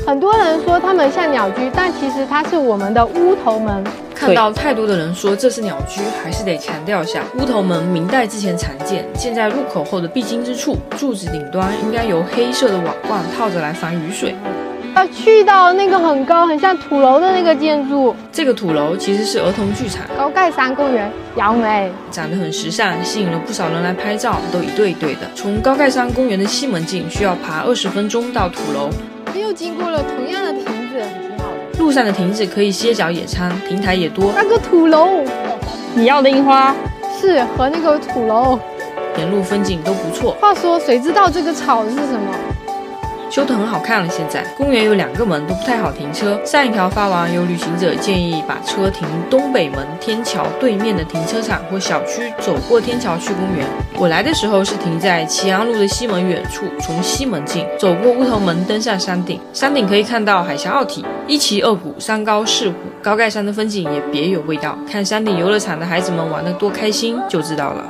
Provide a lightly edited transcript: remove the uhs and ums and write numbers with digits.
很多人说它们像鸟居，但其实它是我们的乌头门。看到太多的人说这是鸟居，还是得强调一下，乌头门明代之前常见，建在入口后的必经之处，柱子顶端应该由黑色的瓦罐套着来防雨水。要去到那个很高、很像土楼的那个建筑，这个土楼其实是儿童剧场。高盖山公园，姚梅长得很时尚，吸引了不少人来拍照，都一对一对的。从高盖山公园的西门进需要爬20分钟到土楼，又经过了同样的亭子。路上的亭子可以歇脚野餐，亭台也多。那个土楼，你要的樱花是和那个土楼，沿路风景都不错。话说，谁知道这个草是什么？修得很好看了。现在公园有2个门都不太好停车，上一条发完，有旅行者建议把车停东北门天桥对面的停车场或小区，走过天桥去公园。我来的时候是停在齐安路的西门远处，从西门进，走过乌头门，登上山顶。山顶可以看到海峡奥体、一旗二鼓、山高四虎，高盖山的风景也别有味道。看山顶游乐场的孩子们玩得多开心就知道了。